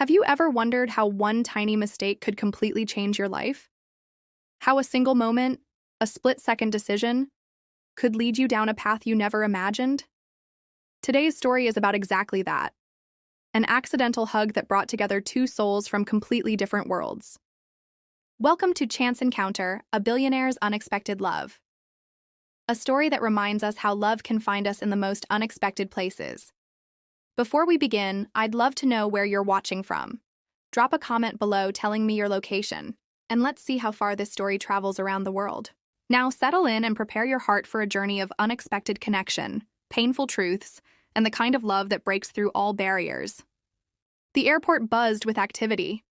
Have you ever wondered how one tiny mistake could completely change your life? How a single moment, a split-second decision, could lead you down a path you never imagined? Today's story is about exactly that. An accidental hug that brought together two souls from completely different worlds. Welcome to Chance Encounter, a billionaire's unexpected love. A story that reminds us how love can find us in the most unexpected places. Before we begin, I'd love to know where you're watching from. Drop a comment below telling me your location, and let's see how far this story travels around the world. Now settle in and prepare your heart for a journey of unexpected connection, painful truths, and the kind of love that breaks through all barriers. The airport buzzed with activity.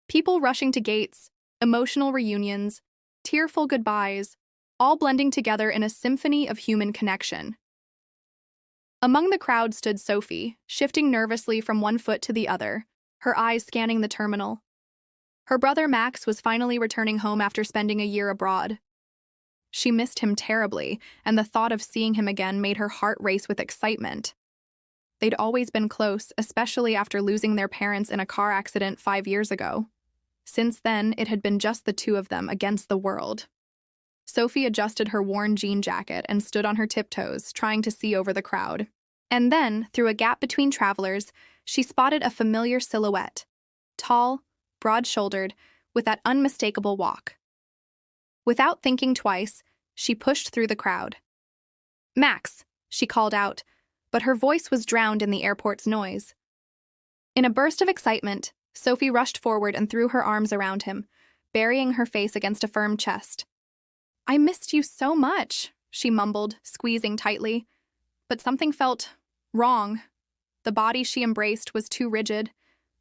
People rushing to gates, emotional reunions, tearful goodbyes, all blending together in a symphony of human connection. Among the crowd stood Sophie, shifting nervously from one foot to the other, her eyes scanning the terminal. Her brother Max was finally returning home after spending a year abroad. She missed him terribly, and the thought of seeing him again made her heart race with excitement. They'd always been close, especially after losing their parents in a car accident 5 years ago. Since then, it had been just the two of them against the world. Sophie adjusted her worn jean jacket and stood on her tiptoes, trying to see over the crowd. And then, through a gap between travelers, she spotted a familiar silhouette. Tall, broad-shouldered, with that unmistakable walk. Without thinking twice, she pushed through the crowd. "Max," she called out, but her voice was drowned in the airport's noise. In a burst of excitement, Sophie rushed forward and threw her arms around him, burying her face against a firm chest. "I missed you so much," she mumbled, squeezing tightly. But something felt wrong. The body she embraced was too rigid,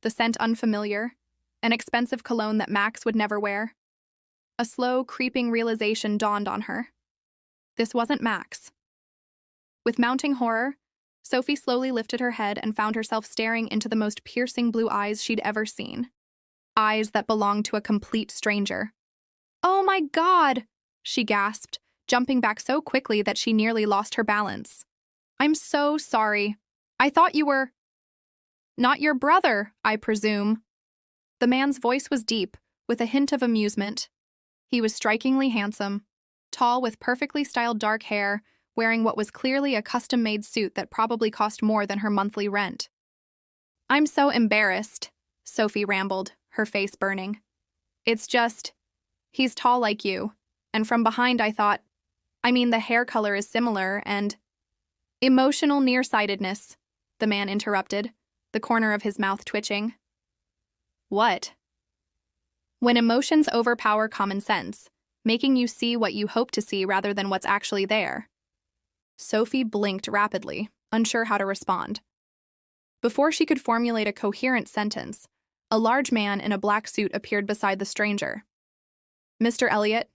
the scent unfamiliar, an expensive cologne that Max would never wear. A slow, creeping realization dawned on her. This wasn't Max. With mounting horror, Sophie slowly lifted her head and found herself staring into the most piercing blue eyes she'd ever seen. Eyes that belonged to a complete stranger. "Oh my God!" she gasped, jumping back so quickly that she nearly lost her balance. "I'm so sorry. I thought you were... not your brother, I presume." The man's voice was deep, with a hint of amusement. He was strikingly handsome, tall with perfectly styled dark hair, wearing what was clearly a custom-made suit that probably cost more than her monthly rent. "I'm so embarrassed," Sophie rambled, her face burning. "It's just... he's tall like you. And from behind I thought... the hair color is similar and..." "Emotional nearsightedness," the man interrupted, the corner of his mouth twitching. "What?" "When emotions overpower common sense, making you see what you hope to see rather than what's actually there." Sophie blinked rapidly, unsure how to respond. Before she could formulate a coherent sentence, a large man in a black suit appeared beside the stranger. "Mr. Elliott,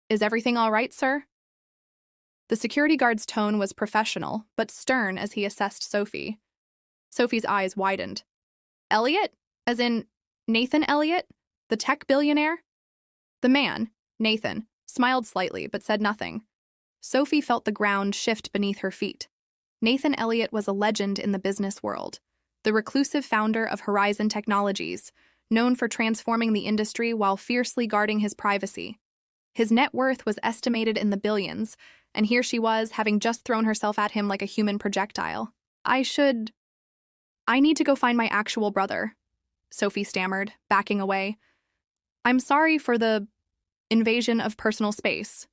is everything all right, sir?" The security guard's tone was professional, but stern as he assessed Sophie. Sophie's eyes widened. "Elliott? As in Nathan Elliott, the tech billionaire?" The man, Nathan, smiled slightly but said nothing. Sophie felt the ground shift beneath her feet. Nathan Elliott was a legend in the business world, the reclusive founder of Horizon Technologies, known for transforming the industry while fiercely guarding his privacy. His net worth was estimated in the billions, and here she was, having just thrown herself at him like a human projectile. I need to go find my actual brother," Sophie stammered, backing away. "I'm sorry for the invasion of personal space."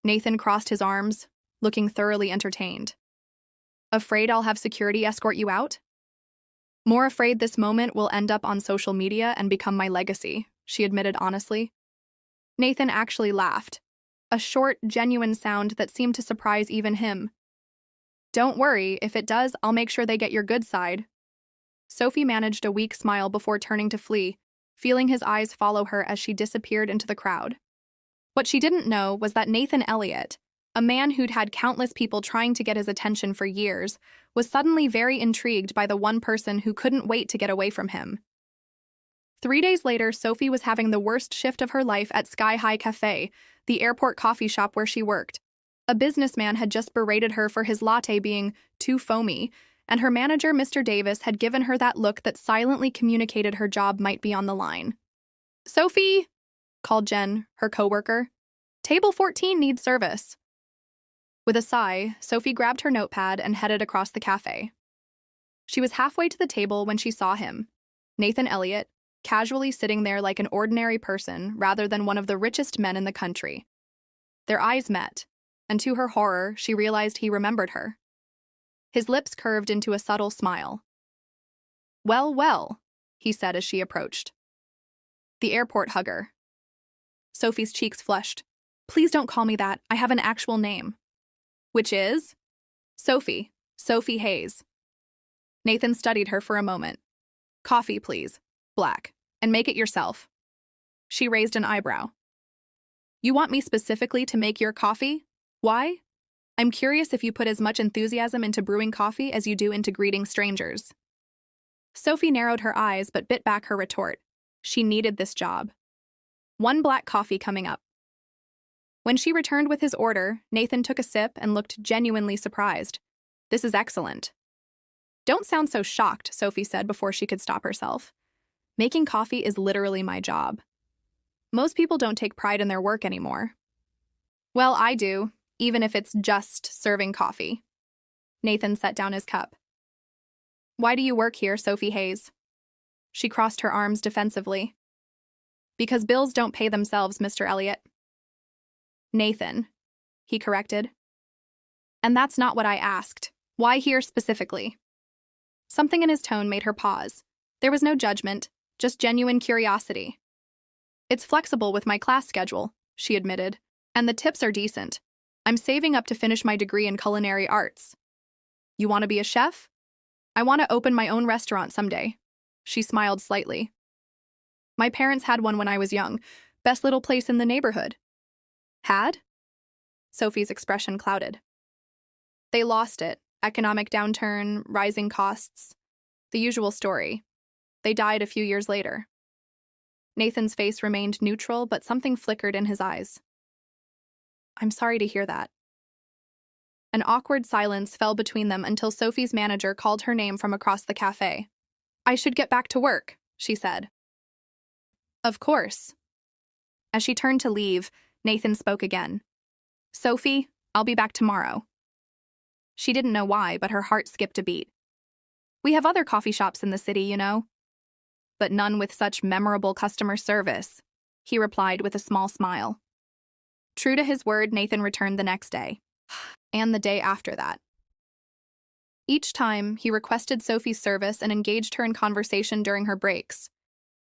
Nathan crossed his arms, looking thoroughly entertained. "Afraid I'll have security escort you out?" "More afraid this moment will end up on social media and become my legacy," she admitted honestly. Nathan actually laughed, a short, genuine sound that seemed to surprise even him. "Don't worry, if it does, I'll make sure they get your good side." Sophie managed a weak smile before turning to flee, feeling his eyes follow her as she disappeared into the crowd. What she didn't know was that Nathan Elliott, a man who'd had countless people trying to get his attention for years, was suddenly very intrigued by the one person who couldn't wait to get away from him. 3 days later, Sophie was having the worst shift of her life at Sky High Cafe, the airport coffee shop where she worked. A businessman had just berated her for his latte being too foamy, and her manager, Mr. Davis, had given her that look that silently communicated her job might be on the line. "Sophie," called Jen, her coworker. "Table 14 needs service." With a sigh, Sophie grabbed her notepad and headed across the cafe. She was halfway to the table when she saw him, Nathan Elliott, casually sitting there like an ordinary person rather than one of the richest men in the country. Their eyes met, and to her horror, she realized he remembered her. His lips curved into a subtle smile. "Well, well," he said as she approached. "The airport hugger." Sophie's cheeks flushed. "Please don't call me that. I have an actual name." "Which is?" "Sophie. Sophie Hayes." Nathan studied her for a moment. "Coffee, please. Black. And make it yourself." She raised an eyebrow. "You want me specifically to make your coffee? Why? I'm curious if you put as much enthusiasm into brewing coffee as you do into greeting strangers." Sophie narrowed her eyes but bit back her retort. She needed this job. "One black coffee coming up." When she returned with his order, Nathan took a sip and looked genuinely surprised. "This is excellent." "Don't sound so shocked," Sophie said before she could stop herself. "Making coffee is literally my job. Most people don't take pride in their work anymore." "Well, I do, even if it's just serving coffee." Nathan set down his cup. "Why do you work here, Sophie Hayes?" She crossed her arms defensively. "Because bills don't pay themselves, Mr. Elliott." "Nathan," he corrected. "And that's not what I asked. Why here specifically?" Something in his tone made her pause. There was no judgment, just genuine curiosity. "It's flexible with my class schedule," she admitted, "and the tips are decent. I'm saving up to finish my degree in culinary arts." "You want to be a chef?" "I want to open my own restaurant someday." She smiled slightly. "My parents had one when I was young. Best little place in the neighborhood." "Had?" Sophie's expression clouded. "They lost it. Economic downturn, rising costs. The usual story. They died a few years later." Nathan's face remained neutral, but something flickered in his eyes. "I'm sorry to hear that." An awkward silence fell between them until Sophie's manager called her name from across the cafe. "I should get back to work," she said. "Of course." As she turned to leave, Nathan spoke again. "Sophie, I'll be back tomorrow." She didn't know why, but her heart skipped a beat. "We have other coffee shops in the city, you know. But none with such memorable customer service," he replied with a small smile. True to his word, Nathan returned the next day, and the day after that. Each time, he requested Sophie's service and engaged her in conversation during her breaks.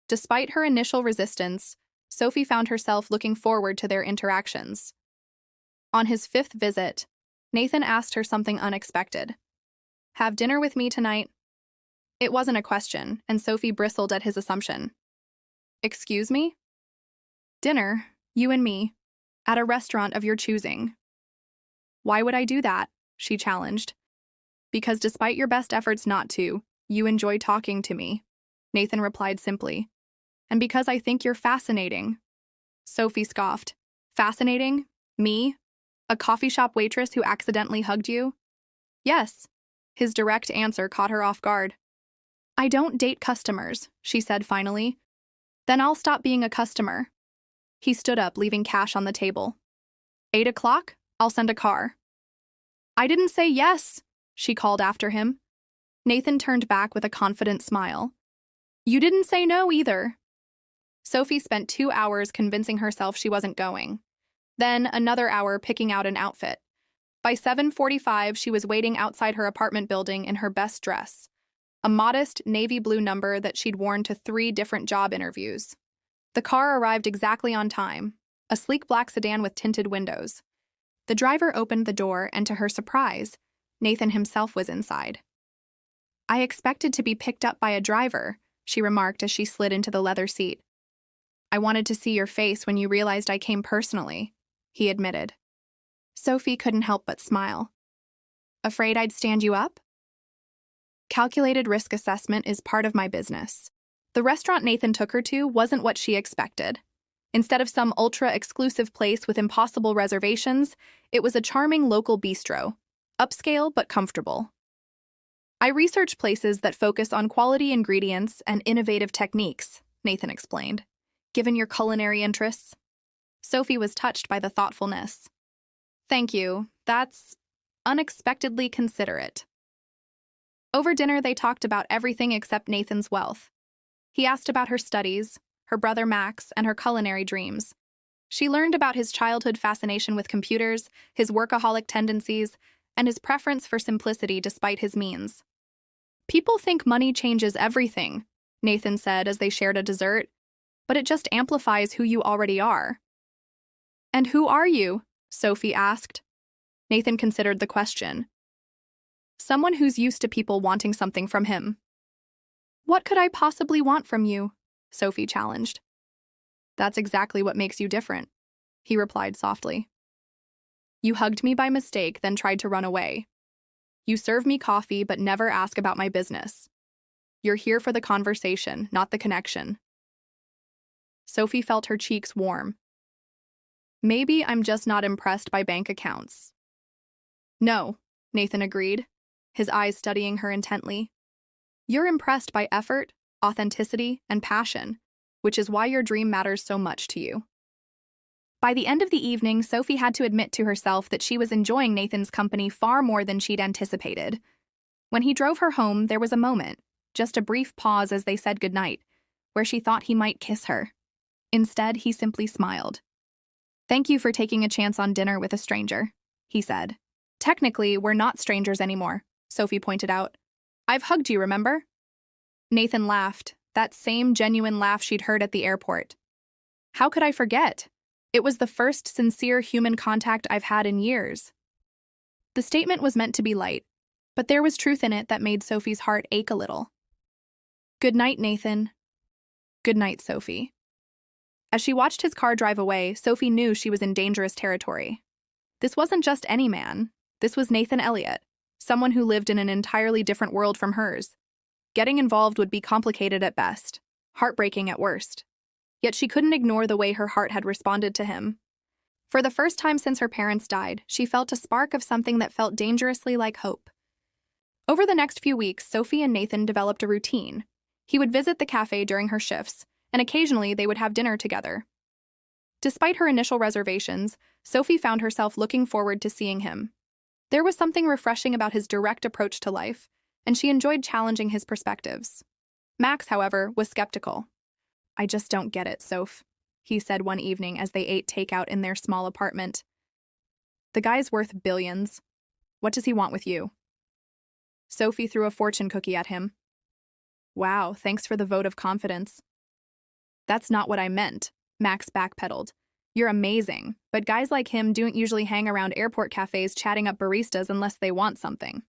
Despite her initial resistance, Sophie found herself looking forward to their interactions. On his 5th visit, Nathan asked her something unexpected. "Have dinner with me tonight?" It wasn't a question, and Sophie bristled at his assumption. "Excuse me?" "Dinner, you and me, at a restaurant of your choosing." "Why would I do that?" she challenged. "Because despite your best efforts not to, you enjoy talking to me," Nathan replied simply. "And because I think you're fascinating." Sophie scoffed. "Fascinating? Me? A coffee shop waitress who accidentally hugged you?" "Yes." His direct answer caught her off guard. "I don't date customers," she said finally. "Then I'll stop being a customer." He stood up, leaving cash on the table. 8 o'clock? I'll send a car." "I didn't say yes," she called after him. Nathan turned back with a confident smile. "You didn't say no either." Sophie spent 2 hours convincing herself she wasn't going. Then another hour picking out an outfit. By 7:45, she was waiting outside her apartment building in her best dress, a modest navy blue number that she'd worn to 3 different job interviews. The car arrived exactly on time, a sleek black sedan with tinted windows. The driver opened the door, and to her surprise, Nathan himself was inside. "I expected to be picked up by a driver," she remarked as she slid into the leather seat. "I wanted to see your face when you realized I came personally," he admitted. Sophie couldn't help but smile. "Afraid I'd stand you up?" "Calculated risk assessment is part of my business." The restaurant Nathan took her to wasn't what she expected. Instead of some ultra-exclusive place with impossible reservations, it was a charming local bistro, upscale but comfortable. I research places that focus on quality ingredients and innovative techniques, Nathan explained. Given your culinary interests, Sophie was touched by the thoughtfulness. Thank you. That's unexpectedly considerate. Over dinner, they talked about everything except Nathan's wealth. He asked about her studies, her brother Max, and her culinary dreams. She learned about his childhood fascination with computers, his workaholic tendencies, and his preference for simplicity despite his means. People think money changes everything, Nathan said as they shared a dessert, but it just amplifies who you already are. And who are you? Sophie asked. Nathan considered the question. Someone who's used to people wanting something from him. What could I possibly want from you? Sophie challenged. That's exactly what makes you different, he replied softly. You hugged me by mistake, then tried to run away. You serve me coffee, but never ask about my business. You're here for the conversation, not the connection. Sophie felt her cheeks warm. Maybe I'm just not impressed by bank accounts. No, Nathan agreed, his eyes studying her intently. You're impressed by effort, authenticity, and passion, which is why your dream matters so much to you. By the end of the evening, Sophie had to admit to herself that she was enjoying Nathan's company far more than she'd anticipated. When he drove her home, there was a moment, just a brief pause as they said goodnight, where she thought he might kiss her. Instead, he simply smiled. Thank you for taking a chance on dinner with a stranger, he said. Technically, we're not strangers anymore, Sophie pointed out. I've hugged you, remember? Nathan laughed, that same genuine laugh she'd heard at the airport. How could I forget? It was the first sincere human contact I've had in years. The statement was meant to be light, but there was truth in it that made Sophie's heart ache a little. Good night, Nathan. Good night, Sophie. As she watched his car drive away, Sophie knew she was in dangerous territory. This wasn't just any man. This was Nathan Elliott, someone who lived in an entirely different world from hers. Getting involved would be complicated at best, heartbreaking at worst. Yet she couldn't ignore the way her heart had responded to him. For the first time since her parents died, she felt a spark of something that felt dangerously like hope. Over the next few weeks, Sophie and Nathan developed a routine. He would visit the cafe during her shifts, and occasionally they would have dinner together. Despite her initial reservations, Sophie found herself looking forward to seeing him. There was something refreshing about his direct approach to life, and she enjoyed challenging his perspectives. Max, however, was skeptical. I just don't get it, Soph, he said one evening as they ate takeout in their small apartment. The guy's worth billions. What does he want with you? Sophie threw a fortune cookie at him. Wow, thanks for the vote of confidence. That's not what I meant, Max backpedaled. You're amazing, but guys like him don't usually hang around airport cafes chatting up baristas unless they want something.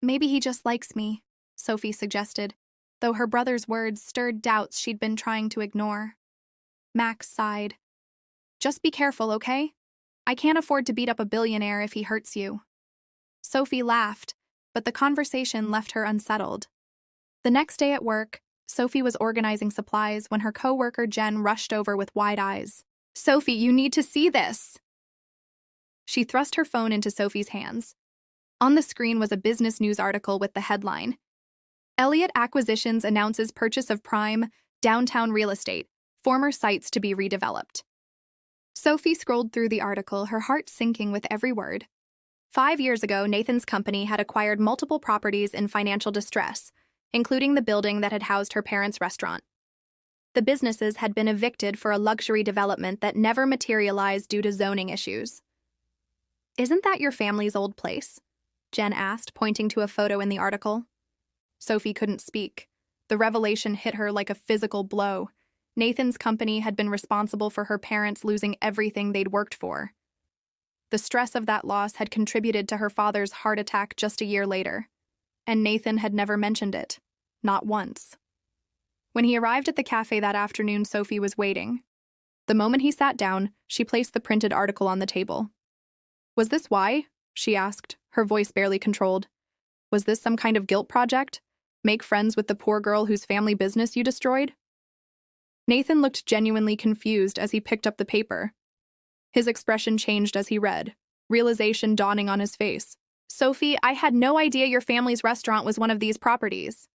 Maybe he just likes me, Sophie suggested, though her brother's words stirred doubts she'd been trying to ignore. Max sighed. Just be careful, okay? I can't afford to beat up a billionaire if he hurts you. Sophie laughed, but the conversation left her unsettled. The next day at work, Sophie was organizing supplies when her coworker Jen rushed over with wide eyes. Sophie, you need to see this! She thrust her phone into Sophie's hands. On the screen was a business news article with the headline, Elliott Acquisitions announces purchase of prime, downtown real estate, former sites to be redeveloped. Sophie scrolled through the article, her heart sinking with every word. 5 years ago, Nathan's company had acquired multiple properties in financial distress, including the building that had housed her parents' restaurant. The businesses had been evicted for a luxury development that never materialized due to zoning issues. Isn't that your family's old place? Jen asked, pointing to a photo in the article. Sophie couldn't speak. The revelation hit her like a physical blow. Nathan's company had been responsible for her parents losing everything they'd worked for. The stress of that loss had contributed to her father's heart attack just a year later, and Nathan had never mentioned it, not once. When he arrived at the cafe that afternoon, Sophie was waiting. The moment he sat down, she placed the printed article on the table. Was this why? She asked, her voice barely controlled. Was this some kind of guilt project? Make friends with the poor girl whose family business you destroyed? Nathan looked genuinely confused as he picked up the paper. His expression changed as he read, realization dawning on his face. Sophie, I had no idea your family's restaurant was one of these properties.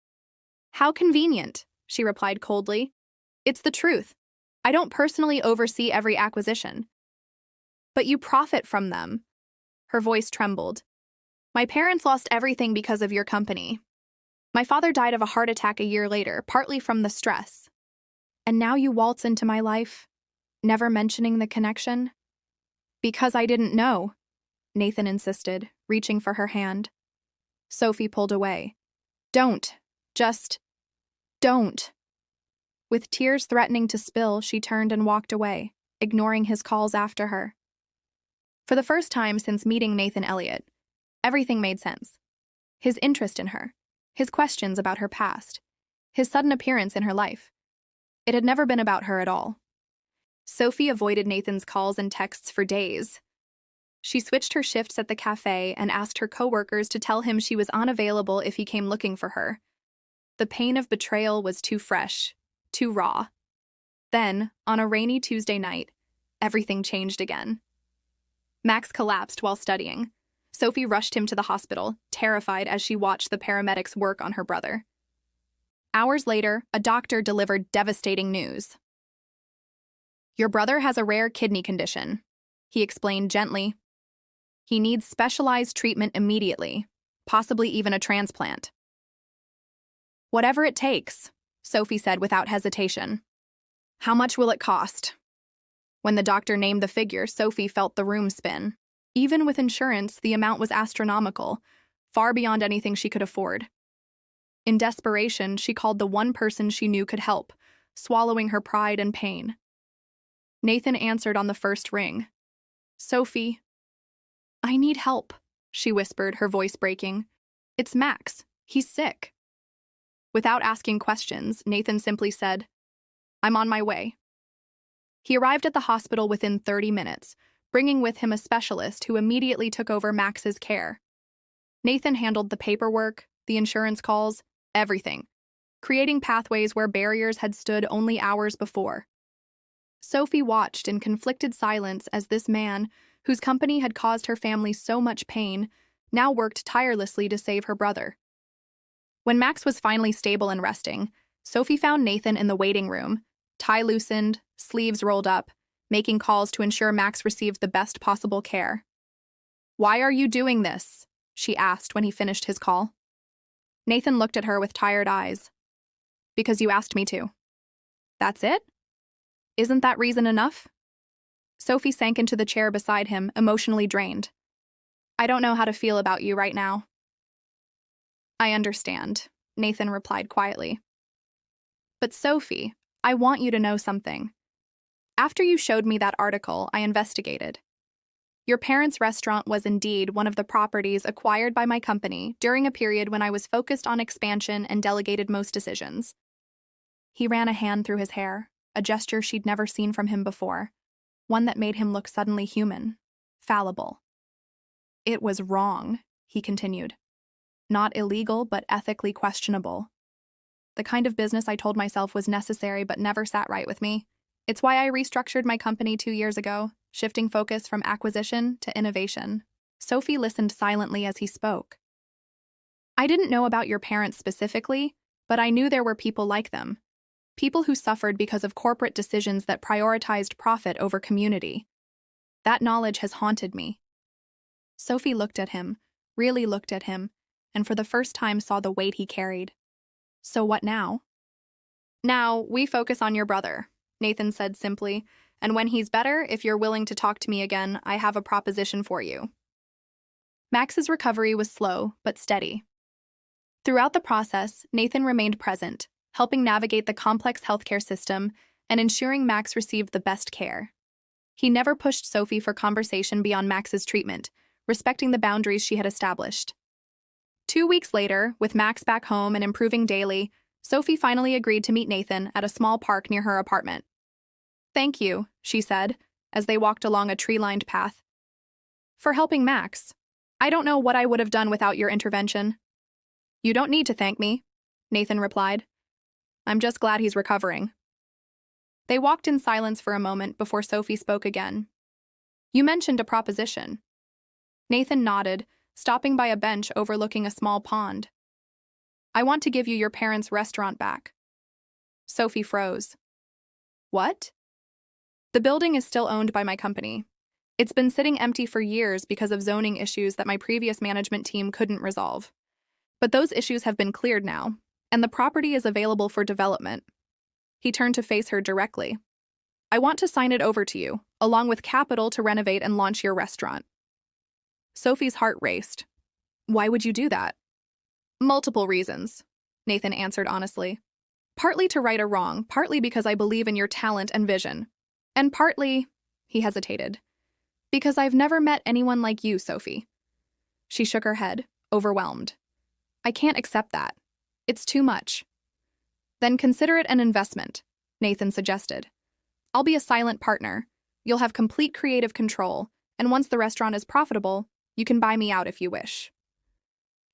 How convenient, she replied coldly. It's the truth. I don't personally oversee every acquisition. But you profit from them. Her voice trembled. My parents lost everything because of your company. My father died of a heart attack a year later, partly from the stress. And now you waltz into my life, never mentioning the connection? Because I didn't know, Nathan insisted, reaching for her hand. Sophie pulled away. Don't. Just don't. With tears threatening to spill, she turned and walked away, ignoring his calls after her. For the first time since meeting Nathan Elliott, everything made sense. His interest in her, his questions about her past, his sudden appearance in her life. It had never been about her at all. Sophie avoided Nathan's calls and texts for days. She switched her shifts at the cafe and asked her coworkers to tell him she was unavailable if he came looking for her. The pain of betrayal was too fresh, too raw. Then, on a rainy Tuesday night, everything changed again. Max collapsed while studying. Sophie rushed him to the hospital, terrified as she watched the paramedics work on her brother. Hours later, a doctor delivered devastating news. Your brother has a rare kidney condition, he explained gently. He needs specialized treatment immediately, possibly even a transplant. Whatever it takes, Sophie said without hesitation. How much will it cost? When the doctor named the figure, Sophie felt the room spin. Even with insurance, the amount was astronomical, far beyond anything she could afford. In desperation, she called the one person she knew could help, swallowing her pride and pain. Nathan answered on the first ring. Sophie, I need help, she whispered, her voice breaking. It's Max. He's sick. Without asking questions, Nathan simply said, I'm on my way. He arrived at the hospital within 30 minutes, bringing with him a specialist who immediately took over Max's care. Nathan handled the paperwork, the insurance calls, everything, creating pathways where barriers had stood only hours before. Sophie watched in conflicted silence as this man, whose company had caused her family so much pain, now worked tirelessly to save her brother. When Max was finally stable and resting, Sophie found Nathan in the waiting room, tie loosened, sleeves rolled up, making calls to ensure Max received the best possible care. Why are you doing this? She asked when he finished his call. Nathan looked at her with tired eyes. Because you asked me to. That's it? Isn't that reason enough? Sophie sank into the chair beside him, emotionally drained. I don't know how to feel about you right now. I understand, Nathan replied quietly. But Sophie, I want you to know something. After you showed me that article, I investigated. Your parents' restaurant was indeed one of the properties acquired by my company during a period when I was focused on expansion and delegated most decisions. He ran a hand through his hair, a gesture she'd never seen from him before, one that made him look suddenly human, fallible. It was wrong, he continued. Not illegal, but ethically questionable. The kind of business I told myself was necessary but never sat right with me. It's why I restructured my company 2 years ago, shifting focus from acquisition to innovation. Sophie listened silently as he spoke. I didn't know about your parents specifically, but I knew there were people like them. People who suffered because of corporate decisions that prioritized profit over community. That knowledge has haunted me. Sophie looked at him, really looked at him, and for the first time saw the weight he carried. So what now? Now, we focus on your brother, Nathan said simply, and when he's better, if you're willing to talk to me again, I have a proposition for you. Max's recovery was slow, but steady. Throughout the process, Nathan remained present, helping navigate the complex healthcare system and ensuring Max received the best care. He never pushed Sophie for conversation beyond Max's treatment, respecting the boundaries she had established. 2 weeks later, with Max back home and improving daily, Sophie finally agreed to meet Nathan at a small park near her apartment. Thank you, she said, as they walked along a tree-lined path. For helping Max. I don't know what I would have done without your intervention. You don't need to thank me, Nathan replied. I'm just glad he's recovering. They walked in silence for a moment before Sophie spoke again. You mentioned a proposition. Nathan nodded, stopping by a bench overlooking a small pond. I want to give you your parents' restaurant back. Sophie froze. What? The building is still owned by my company. It's been sitting empty for years because of zoning issues that my previous management team couldn't resolve. But those issues have been cleared now, and the property is available for development. He turned to face her directly. I want to sign it over to you, along with capital to renovate and launch your restaurant. Sophie's heart raced. Why would you do that? Multiple reasons, Nathan answered honestly. Partly to right a wrong, partly because I believe in your talent and vision. And partly, he hesitated, because I've never met anyone like you, Sophie. She shook her head, overwhelmed. I can't accept that. It's too much. Then consider it an investment, Nathan suggested. I'll be a silent partner. You'll have complete creative control, and once the restaurant is profitable, you can buy me out if you wish.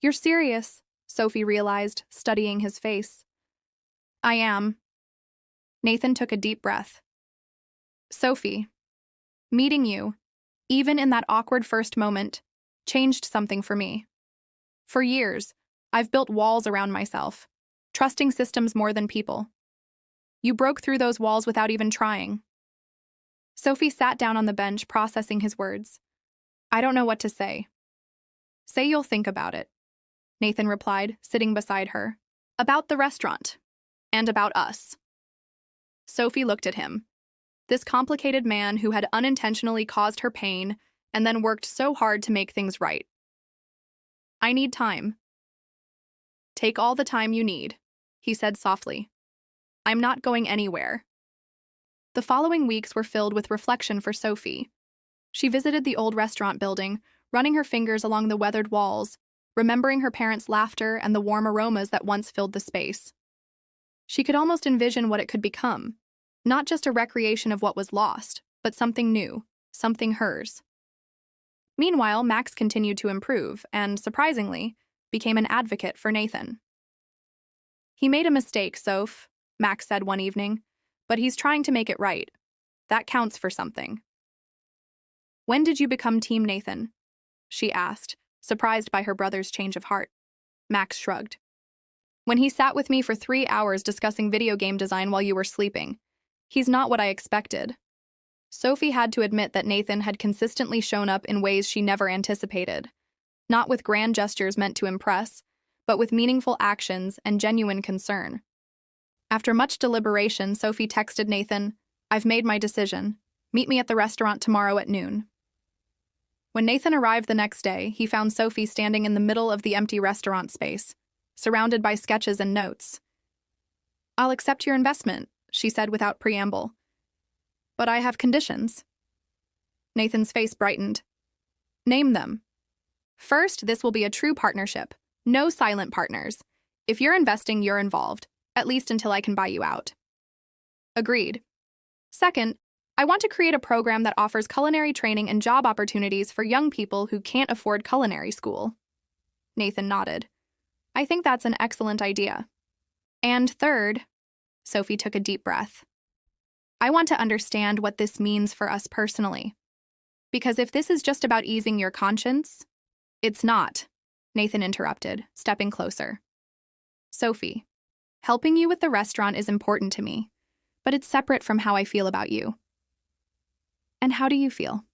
You're serious, Sophie realized, studying his face. I am. Nathan took a deep breath. Sophie, meeting you, even in that awkward first moment, changed something for me. For years, I've built walls around myself, trusting systems more than people. You broke through those walls without even trying. Sophie sat down on the bench, processing his words. I don't know what to say. Say you'll think about it, Nathan replied, sitting beside her. About the restaurant. And about us. Sophie looked at him. This complicated man who had unintentionally caused her pain and then worked so hard to make things right. I need time. Take all the time you need, he said softly. I'm not going anywhere. The following weeks were filled with reflection for Sophie. She visited the old restaurant building, running her fingers along the weathered walls, remembering her parents' laughter and the warm aromas that once filled the space. She could almost envision what it could become, not just a recreation of what was lost, but something new, something hers. Meanwhile, Max continued to improve and, surprisingly, became an advocate for Nathan. He made a mistake, Soph, Max said one evening, but he's trying to make it right. That counts for something. When did you become Team Nathan? She asked, surprised by her brother's change of heart. Max shrugged. When he sat with me for 3 hours discussing video game design while you were sleeping. He's not what I expected. Sophie had to admit that Nathan had consistently shown up in ways she never anticipated. Not with grand gestures meant to impress, but with meaningful actions and genuine concern. After much deliberation, Sophie texted Nathan, I've made my decision. Meet me at the restaurant tomorrow at noon. When Nathan arrived the next day, he found Sophie standing in the middle of the empty restaurant space, surrounded by sketches and notes. I'll accept your investment, she said without preamble. But I have conditions. Nathan's face brightened. Name them. First, this will be a true partnership. No silent partners. If you're investing, you're involved, at least until I can buy you out. Agreed. Second, I want to create a program that offers culinary training and job opportunities for young people who can't afford culinary school. Nathan nodded. I think that's an excellent idea. And third, Sophie took a deep breath. I want to understand what this means for us personally. Because if this is just about easing your conscience, it's not, Nathan interrupted, stepping closer. Sophie, helping you with the restaurant is important to me, but it's separate from how I feel about you. And how do you feel?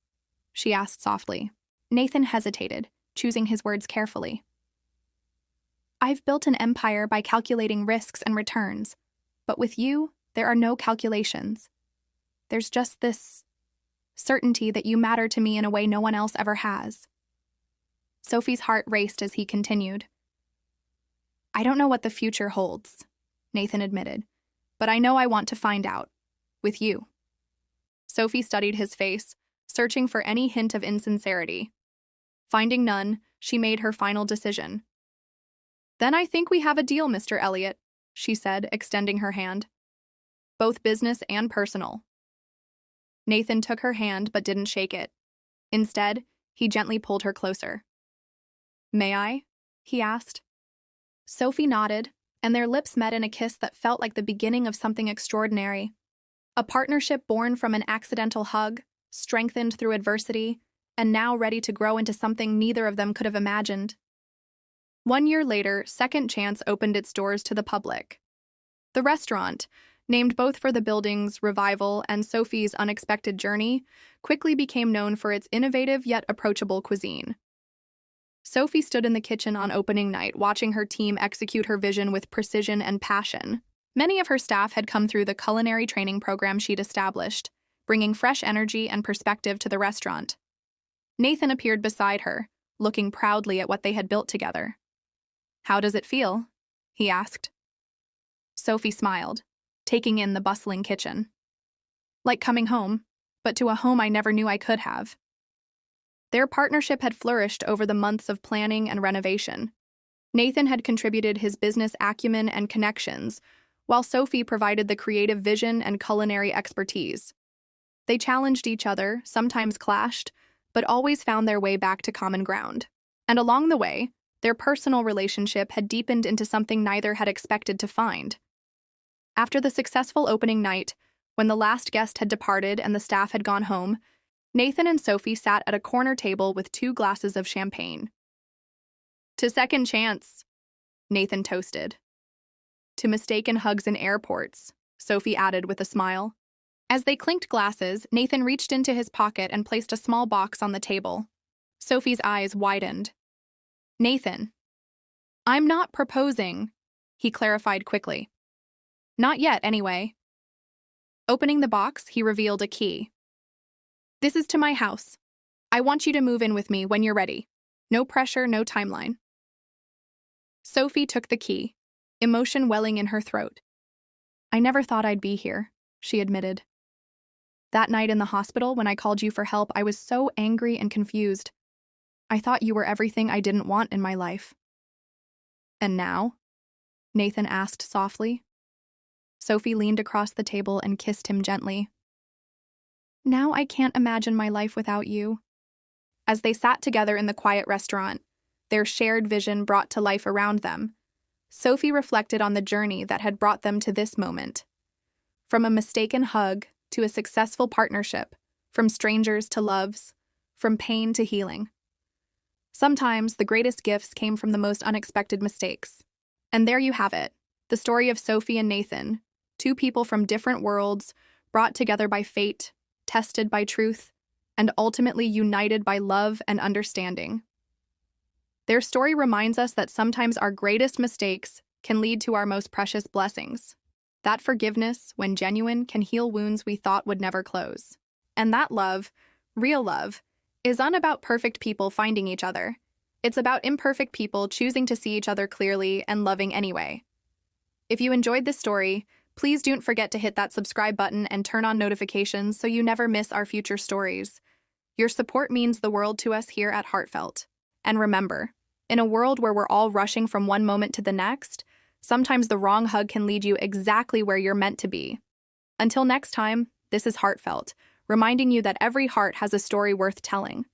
She asked softly. Nathan hesitated, choosing his words carefully. I've built an empire by calculating risks and returns, but with you, there are no calculations. There's just this certainty that you matter to me in a way no one else ever has. Sophie's heart raced as he continued. I don't know what the future holds, Nathan admitted, but I know I want to find out. With you. Sophie studied his face, searching for any hint of insincerity. Finding none, she made her final decision. Then I think we have a deal, Mr. Elliott, she said, extending her hand. Both business and personal. Nathan took her hand but didn't shake it. Instead, he gently pulled her closer. May I? He asked. Sophie nodded, and their lips met in a kiss that felt like the beginning of something extraordinary. A partnership born from an accidental hug, strengthened through adversity, and now ready to grow into something neither of them could have imagined. 1 year later, Second Chance opened its doors to the public. The restaurant, named both for the building's revival and Sophie's unexpected journey, quickly became known for its innovative yet approachable cuisine. Sophie stood in the kitchen on opening night, watching her team execute her vision with precision and passion. Many of her staff had come through the culinary training program she'd established, bringing fresh energy and perspective to the restaurant. Nathan appeared beside her, looking proudly at what they had built together. "How does it feel?" he asked. Sophie smiled, taking in the bustling kitchen. "Like coming home, but to a home I never knew I could have." Their partnership had flourished over the months of planning and renovation. Nathan had contributed his business acumen and connections, while Sophie provided the creative vision and culinary expertise. They challenged each other, sometimes clashed, but always found their way back to common ground. And along the way, their personal relationship had deepened into something neither had expected to find. After the successful opening night, when the last guest had departed and the staff had gone home, Nathan and Sophie sat at a corner table with 2 glasses of champagne. "To Second Chance," Nathan toasted. "To mistaken hugs in airports," Sophie added with a smile. As they clinked glasses, Nathan reached into his pocket and placed a small box on the table. Sophie's eyes widened. "Nathan, I'm not proposing," he clarified quickly. "Not yet, anyway." Opening the box, he revealed a key. "This is to my house. I want you to move in with me when you're ready. No pressure, no timeline." Sophie took the key, emotion welling in her throat. "I never thought I'd be here," she admitted. "That night in the hospital when I called you for help, I was so angry and confused. I thought you were everything I didn't want in my life." "And now?" Nathan asked softly. Sophie leaned across the table and kissed him gently. "Now I can't imagine my life without you." As they sat together in the quiet restaurant, their shared vision brought to life around them, Sophie reflected on the journey that had brought them to this moment. From a mistaken hug to a successful partnership, from strangers to loves, from pain to healing. Sometimes the greatest gifts came from the most unexpected mistakes. And there you have it, the story of Sophie and Nathan, 2 people from different worlds, brought together by fate, tested by truth, and ultimately united by love and understanding. Their story reminds us that sometimes our greatest mistakes can lead to our most precious blessings. That forgiveness, when genuine, can heal wounds we thought would never close. And that love, real love, isn't about perfect people finding each other. It's about imperfect people choosing to see each other clearly and loving anyway. If you enjoyed this story, please don't forget to hit that subscribe button and turn on notifications so you never miss our future stories. Your support means the world to us here at Heartfelt. And remember, in a world where we're all rushing from one moment to the next, sometimes the wrong hug can lead you exactly where you're meant to be. Until next time, this is Heartfelt, reminding you that every heart has a story worth telling.